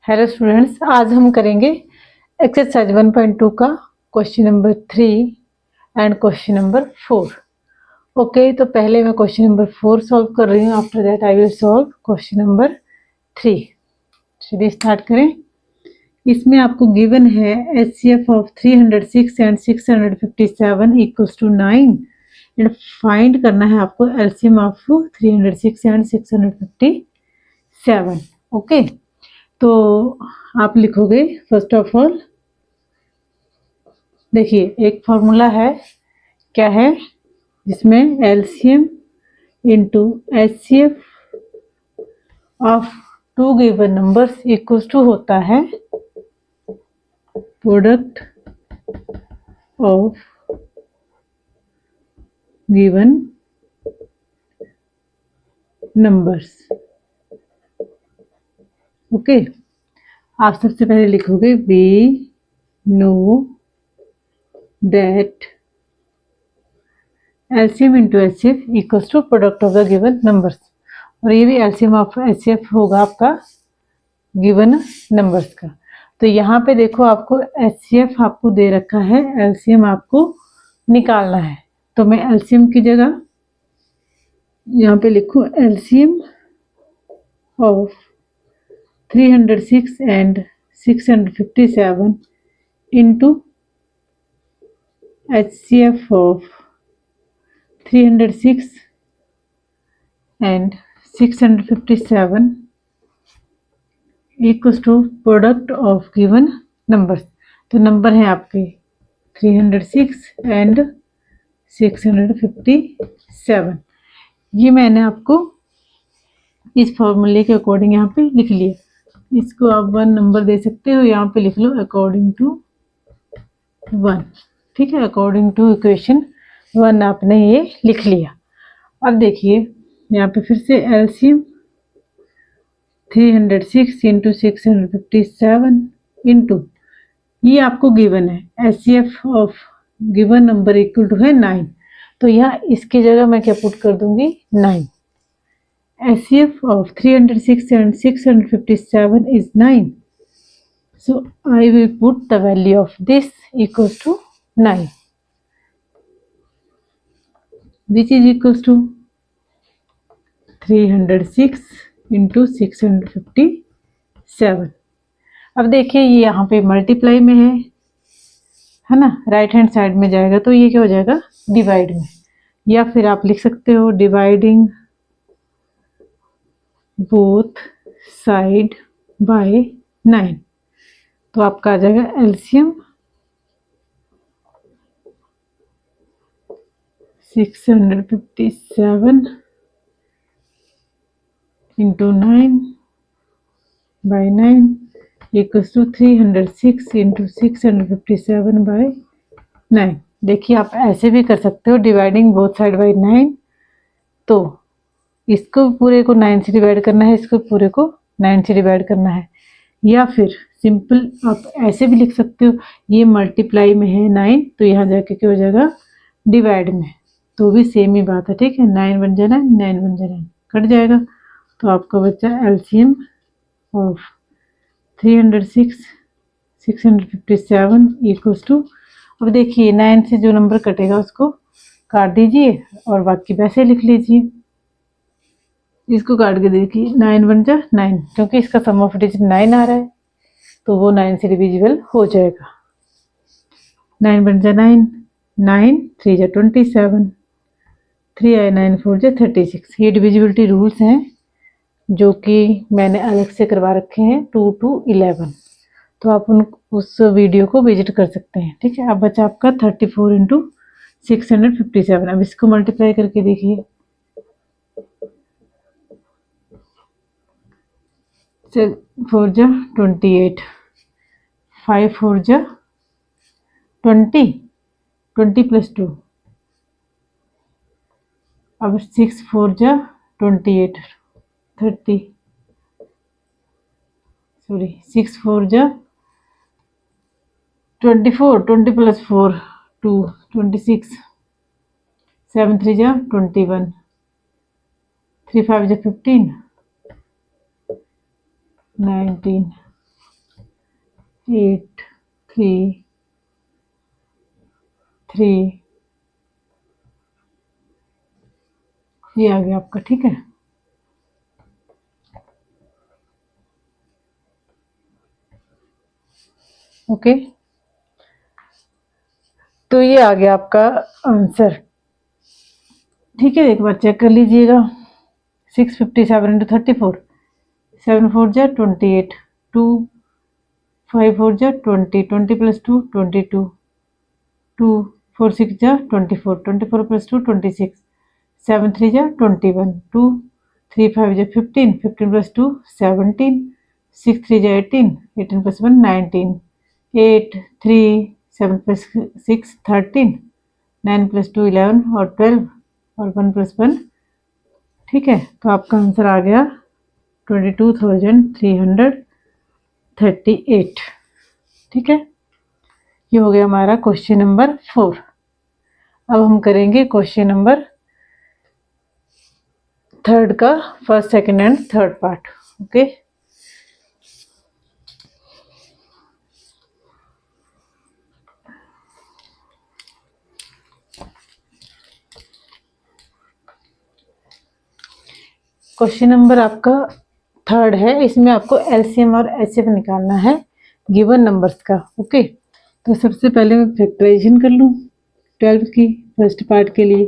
Hello students, आज हम करेंगे एक्सरसाइज 1.2 का question number 3 and question number 4। Okay, तो पहले मैं क्वेश्चन नंबर 4 सॉल्व कर रही हूँ। After that I will solve question number 3। चलिए स्टार्ट करें। इसमें आपको गिवन है HCF of 306 and 657 equals to 9 and find करना है आपको एलसीएम ऑफ 306 एंड 657। ओके, तो आप लिखोगे फर्स्ट ऑफ ऑल, देखिए एक फॉर्मूला है, क्या है, जिसमें LCM into HCF of two given numbers equals to होता है product of given numbers. Okay, आप सबसे पहले लिखोगे we know that LCM into HCF equals to product of the given numbers, और ये भी एलसीएम ऑफ एचसीएफ होगा आपका गिवन नंबर्स का। तो यहाँ पे देखो, आपको एचसीएफ आपको दे रखा है, एलसीएम आपको निकालना है। तो मैं एलसीएम की जगह यहाँ पे लिखूँ LCM of 306 and 657 into HCF of 306 and 657 equals to product of given numbers. तो नंबर है आपके 306 एंड 657। ये मैंने आपको इस फॉर्मूले के अकॉर्डिंग यहाँ पे लिख लिया। इसको आप 1 नंबर दे सकते हो, यहाँ पे लिख लो अकॉर्डिंग टू 1। ठीक है, अकॉर्डिंग टू इक्वेशन 1 आपने ये लिख लिया। अब देखिए यहाँ पे फिर से एलसीएम 306 इंटू 657 इंटू, ये आपको गिवन है HCF of given number equal to है 9। तो यहाँ इसकी जगह मैं क्या पुट कर दूंगी 9। HCF of 306 and 657 is 9. So I will put the value of this equals to 9, which is equals to 306 into 657। अब देखिए ये यहाँ पे मल्टीप्लाई में है ना, राइट हैंड साइड में जाएगा तो ये क्या हो जाएगा डिवाइड में, या फिर आप लिख सकते हो डिवाइडिंग बोथ साइड बाय 9। तो आपका आ जाएगा LCM 657 into 9 by 9 equals to 306 into 657 by 9। देखिए आप ऐसे भी कर सकते हो, डिवाइडिंग बोथ साइड बाय 9। तो इसको पूरे को 9 से डिवाइड करना है, इसको पूरे को 9 से डिवाइड करना है, या फिर सिंपल आप ऐसे भी लिख सकते हो, ये मल्टीप्लाई में है 9 तो यहाँ जाके क्या हो जाएगा डिवाइड में, तो भी सेम ही बात है। ठीक है, 9 बन जाना, 9 बन जाना, कट जाएगा। तो आपका बच्चा एलसीएम ऑफ 306 657 इक्वल्स टू, अब देखिए 9 से जो नंबर कटेगा उसको काट दीजिए और बाकी वैसे लिख लीजिए। इसको काट के देखिए 9 बन जा 9, क्योंकि इसका सम ऑफ डिजिट 9 आ रहा है तो वो 9 से डिविजिबल हो जाएगा। 9 बन जा 9, 9 3 जा 27, 3 आए 9 4 जा 36। ये डिविजिबिलिटी रूल्स हैं जो कि मैंने अलग से करवा रखे हैं 2 to 11। तो आप उस वीडियो को विजिट कर सकते हैं। ठीक है, अब बचा आपका 34 इंटू 657। अब इसको मल्टीप्लाई करके देखिए, 4 जा 28, 5 4 जा 20, 20 प्लस 2, अब 6 4 जा 28, 30, सॉरी 6 4 जा 24, 20 प्लस 4 2, 26, 7 3 जा 21, 3 5 जा 15, 19, 8 3 3 ये आ गया आपका। ठीक है, ओके, तो ये आ गया आपका आंसर। ठीक है, एक बार चेक कर लीजिएगा। 657 इंटू 34, 7 4 जा 28, 2 5 4 जा 20, 20 प्लस 2 22, 2 4 6 जा 24, 24 प्लस 2 26, 7 3 जा 21, 2 3 5 जा 15, 15 प्लस 2 17, 6 3 जा 18, 18 प्लस 1 19, 8 3 7 प्लस 6 13, 9 प्लस 2 11 और 12 और 1 प्लस 1। ठीक है, तो आपका आंसर आ गया 22,338। ठीक है, ये हो गया हमारा क्वेश्चन नंबर 4। अब हम करेंगे क्वेश्चन नंबर 3 का first second and third part. Okay, question number आपका 3 है। इसमें आपको एलसीएम और एचसीएफ निकालना है गिवन नंबर्स का। ओके, तो सबसे पहले मैं फैक्टराइजेशन कर लूँ 12 की फर्स्ट पार्ट के लिए।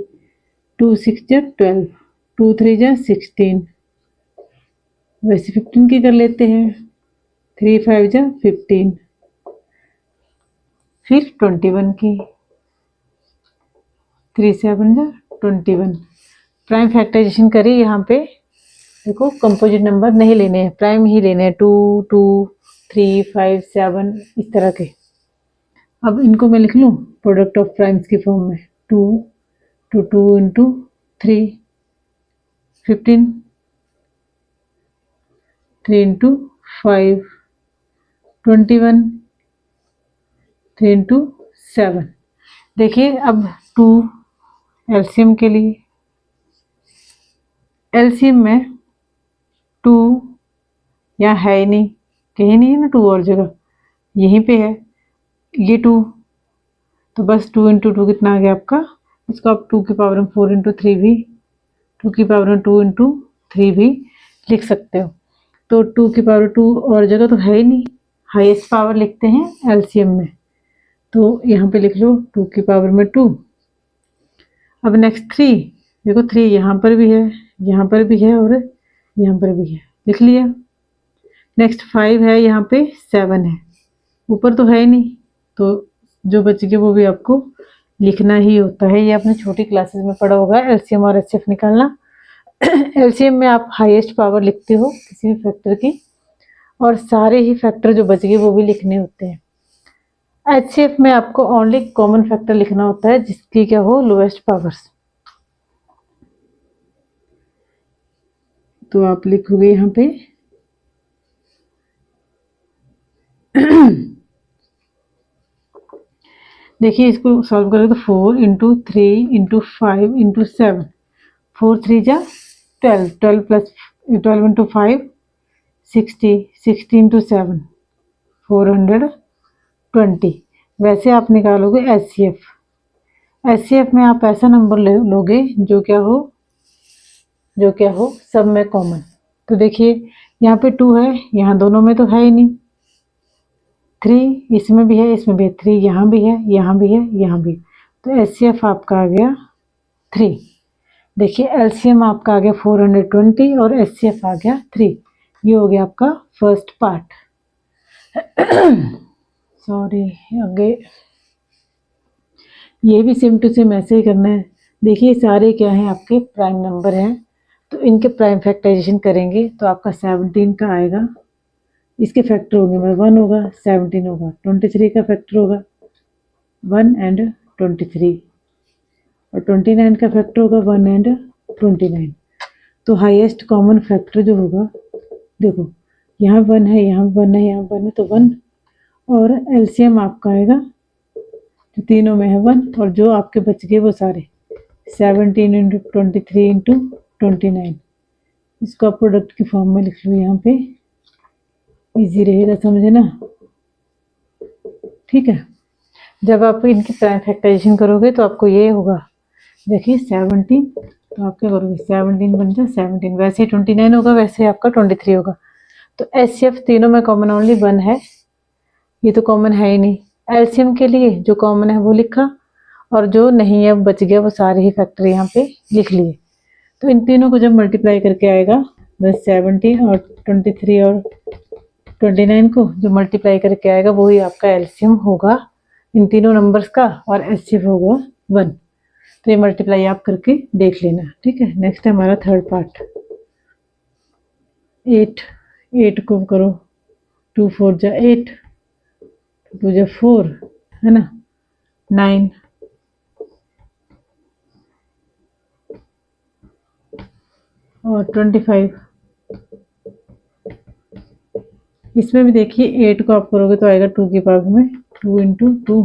2 6 जा 12, 2 3 जा 16, वैसे 15 की कर लेते हैं। 3 5 जा 15, फिर 21 की, 3 7 जा 21। प्राइम फैक्टराइजेशन करिए। यहाँ पे देखो कंपोजिट नंबर नहीं लेने हैं, प्राइम ही लेने हैं। 2 2 3 5 7 इस तरह के। अब इनको मैं लिख लूँ प्रोडक्ट ऑफ प्राइम्स की फॉर्म में। 2 2 2 इंटू 3 15, 3 इंटू 5 21, 3 इंटू 7। देखिए अब 2 एलसीएम के लिए, एलसीएम में 2 यहाँ है ही नहीं, कहीं नहीं है ना 2 और जगह, यहीं पे है ये 2, तो बस 2 इंटू 2 कितना आ गया आपका। इसको आप 2 की पावर 4 इंटू 3 भी, 2 की पावर 2 इंटू 3 भी लिख सकते हो। तो 2 की पावर 2 और जगह तो है ही नहीं, हाईएस्ट पावर लिखते हैं एलसीएम में, तो यहाँ पे लिख लो 2 की पावर में 2। अब नेक्स्ट 3, देखो 3 यहाँ पर भी है, यहाँ पर भी है और यहाँ पर भी है, लिख लिया। नेक्स्ट 5 है, यहाँ पे 7 है, ऊपर तो है ही नहीं, तो जो बच गया वो भी आपको लिखना ही होता है। ये आपने छोटी क्लासेस में पढ़ा होगा एलसीएम और एचसीएफ निकालना। एलसीएम में आप हाईएस्ट पावर लिखते हो किसी भी फैक्टर की, और सारे ही फैक्टर जो बच गए वो भी लिखने होते हैं। एचसीएफ में आपको ओनली कॉमन फैक्टर लिखना होता है जिसकी क्या हो लोएस्ट पावर्स। तो आप लिखोगे यहाँ पे देखिए इसको सॉल्व करें तो 4 इंटू 3 इंटू 5 इंटू 7, 4 3 जा 12, 12 प्लस 12 इंटू 5 60, 60 इंटू 7 420। वैसे आप निकालोगे एचसीएफ। एचसीएफ में आप ऐसा नंबर लोगे जो क्या हो सब में कॉमन। तो देखिए यहाँ पे 2 है, यहाँ दोनों में तो है ही नहीं। 3 इसमें भी है, इसमें भी है, 3 यहाँ भी है, यहाँ भी है, यहाँ भी। तो एचसीएफ आपका आ गया 3। देखिए एलसीएम आपका आ गया 420 और एचसीएफ आ गया 3। ये हो गया आपका फर्स्ट पार्ट। सॉरी, आगे ये भी सेम टू सेम ऐसे ही करना है। देखिए सारे क्या हैं आपके प्राइम नंबर हैं, तो इनके प्राइम फैक्टराइजेशन करेंगे तो आपका 17 का आएगा। इसके फैक्टर होंगे, 1 होगा, 17 होगा, 23 का फैक्टर होगा 1 एंड 23, और 29 का फैक्टर होगा 1 एंड 29। तो हाईएस्ट कॉमन फैक्टर जो होगा, देखो यहाँ 1 है, यहाँ 1 है, यहाँ 1 है, तो 1, और एलसीएम आपका आएगा जो तीनों में है 1, और जो आपके बच गए वो सारे 17 इंटू 23 इंटू 29। इसको आप प्रोडक्ट की फॉर्म में लिख लो, यहाँ पे इजी रहेगा समझना। ठीक है। जब आप इनकी प्राइम फैक्टराइजेशन करोगे तो आपको ये होगा, देखिए 17, तो आप क्या करोगे 17 बन जाए 17, वैसे ही 29 होगा, वैसे ही आपका 23 होगा। तो HCF तीनों में कॉमन ओनली 1 है, ये तो कॉमन है ही नहीं। एलसीएम के लिए जो कॉमन है वो लिखा, और जो नहीं है बच गया वो सारे ही फैक्टर यहाँ पे लिख लिए। तो इन तीनों को जब मल्टीप्लाई करके आएगा, बस 17 और 23 और 29 को जो मल्टीप्लाई करके आएगा वही आपका एलसीएम होगा इन तीनों नंबर्स का, और एचसीएफ होगा 1। तो ये मल्टीप्लाई आप करके देख लेना, ठीक है। नेक्स्ट है हमारा थर्ड पार्ट। 8 को करो 2 4 जा 8, 2 जा 4, है ना, 9 और 25। इसमें भी देखिए 8 को आप करोगे तो आएगा 2 की पावर में 2 इंटू 2,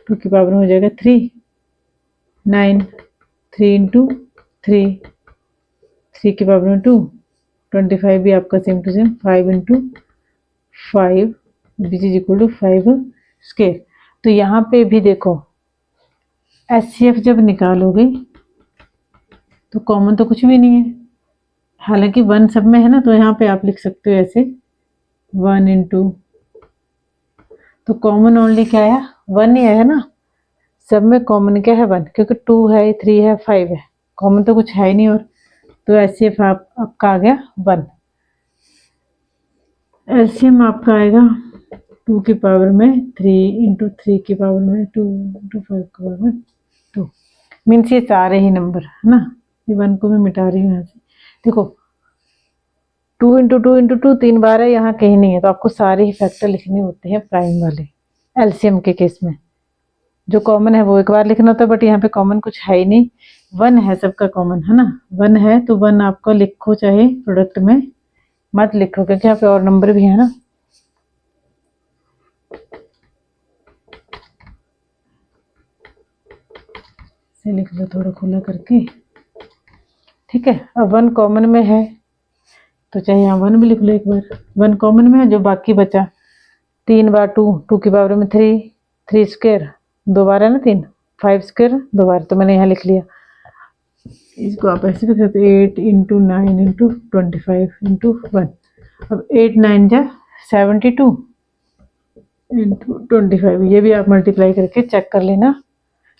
2 की पावर में हो जाएगा 3, 9, 3 इंटू 3, 3 की पावर में 2, 25 भी आपका same to same 5 into 5 which is equal to 5 square. तो यहाँ पे भी देखो एचसीएफ जब निकालोगे तो कॉमन तो कुछ भी नहीं है, हालांकि 1 सब में है ना, तो यहाँ पे आप लिख सकते हो ऐसे 1 इंटू, तो कॉमन ओनली क्या है 1 ही है ना, सब में कॉमन क्या है 1, क्योंकि 2 है 3 है 5 है, कॉमन तो कुछ है ही नहीं। और तो एचसीएफ आपका आ गया 1। एलसीएम आपका आएगा 2 की पावर में 3 इंटू 3 की पावर में 2 इंटू 5 की पावर में 2, मीन्स ये सारे ही नंबर है ना, ये 1 को मैं मिटा रही हूँ यहाँ से। देखो 2 इंटू 2 इंटू 2 3 बार है, यहाँ कहीं नहीं है, तो आपको सारे ही फैक्टर लिखने होते हैं प्राइम वाले एलसीएम के केस में। जो कॉमन है वो एक बार लिखना होता है, बट यहाँ पे कॉमन कुछ है ही नहीं, 1 है सबका कॉमन, है ना, 1 है तो 1 आपको लिखो, चाहे प्रोडक्ट में मत लिखो क्योंकि यहाँ पे और नंबर भी है ना। से लिख लो थोड़ा खुला करके, ठीक है। अब 1 कॉमन में है तो चाहे यहाँ 1 भी लिख लो एक बार, 1 कॉमन में है, जो बाकी बचा 3 बार 2, 2 की पावर में 3, 3 स्क्वायर 2 बार है ना 3, 5 स्क्वायर 2 बार, तो मैंने यहाँ लिख लिया। इसको आप ऐसे लिख सकते 8 इंटू 9 इंटू 25 इंटू 1। अब 8 9 जा 72 इंटू 25, ये भी आप मल्टीप्लाई करके चेक कर लेना,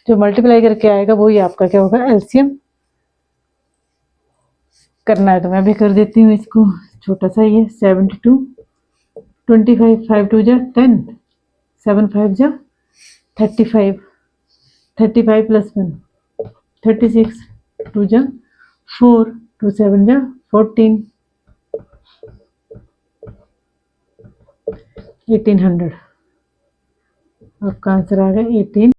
जो मल्टीप्लाई करके आएगा वही आपका क्या होगा एलसीएम करना है। तो मैं भी कर देती हूँ इसको, छोटा सा ही है 72, 25, 5 2 जा 10, 7 5 जा 35, 35 प्लस 1 36, 2 जा 4, 2 7 जा 14, 1800। आपका आंसर आ गया 18।